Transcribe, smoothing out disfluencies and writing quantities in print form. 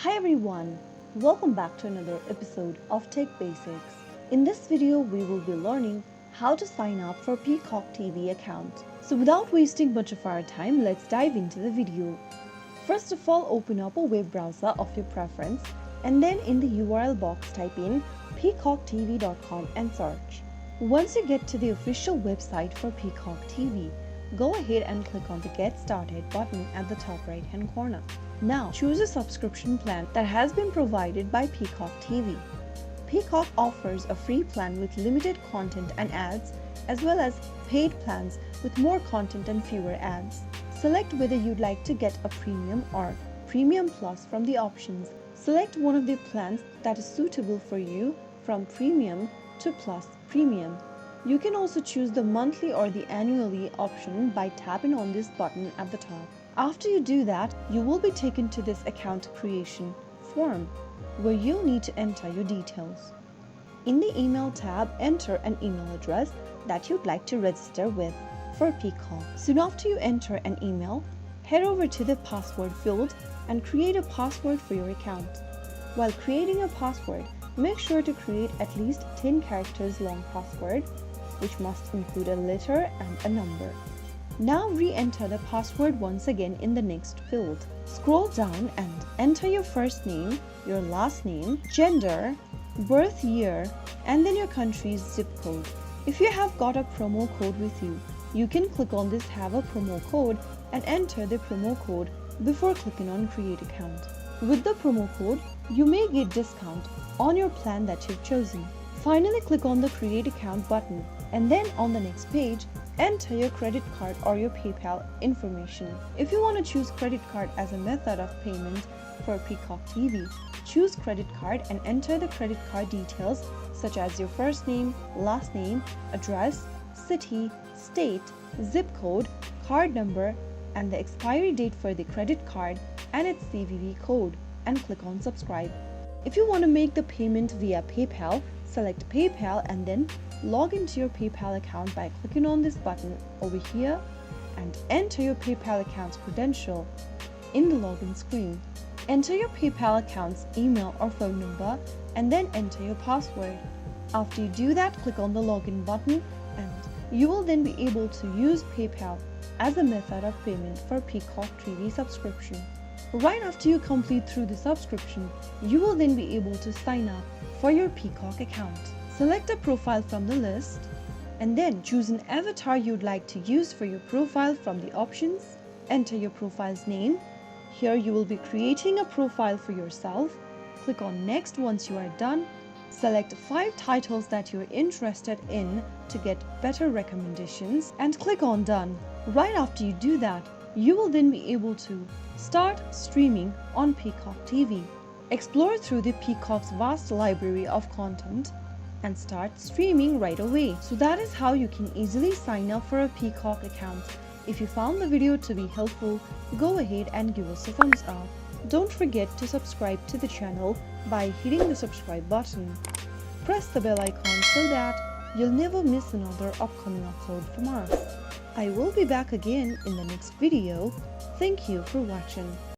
Hi everyone, welcome back to another episode of Tech Basics. In this video, we will be learning how to sign up for Peacock TV account. So without wasting much of our time, let's dive into the video. First of all, open up a web browser of your preference and then in the URL box type in peacocktv.com and search. Once you get to the official website for Peacock TV, go ahead and click on the Get Started button at the top right hand corner. Now choose a subscription plan that has been provided by Peacock TV. Peacock offers a free plan with limited content and ads, as well as paid plans with more content and fewer ads. Select whether you'd like to get a premium or premium plus from the options. Select one of the plans that is suitable for you from premium to plus premium. You can also choose the monthly or the annually option by tapping on this button at the top. After you do that, you will be taken to this account creation form where you'll need to enter your details. In the email tab, enter an email address that you'd like to register with for Peacock. Soon after you enter an email, head over to the password field and create a password for your account. While creating a password, make sure to create at least 10 characters long password, which must include a letter and a number. Now re-enter the password once again in the next field. Scroll down and enter your first name, your last name, gender, birth year, and then your country's zip code. If you have got a promo code with you, you can click on this Have a Promo Code and enter the promo code before clicking on Create Account. With the promo code, you may get discount on your plan that you've chosen. Finally, click on the Create Account button and then on the next page, enter your credit card or your PayPal information. If you want to choose credit card as a method of payment for Peacock TV, choose credit card and enter the credit card details such as your first name, last name, address, city, state, zip code, card number, and the expiry date for the credit card and its CVV code, and click on subscribe. If you want to make the payment via PayPal, select PayPal and then log into your PayPal account by clicking on this button over here and enter your PayPal account's credential in the login screen. Enter your PayPal account's email or phone number and then enter your password. After you do that, click on the login button and you will then be able to use PayPal as a method of payment for Peacock TV subscription. Right after you complete through the subscription, you will then be able to sign up for your Peacock account. Select a profile from the list and then choose an avatar you'd like to use for your profile from the options. Enter your profile's name. Here you will be creating a profile for yourself. Click on Next once you are done. Select 5 titles that you're interested in to get better recommendations and click on Done. Right after you do that, you will then be able to start streaming on Peacock TV. Explore through the Peacock's vast library of content and start streaming right away. So that is how you can easily sign up for a Peacock account. If you found the video to be helpful, go ahead and give us a thumbs up. Don't forget to subscribe to the channel by hitting the subscribe button. Press the bell icon so that you'll never miss another upcoming upload from us. I will be back again in the next video. Thank you for watching.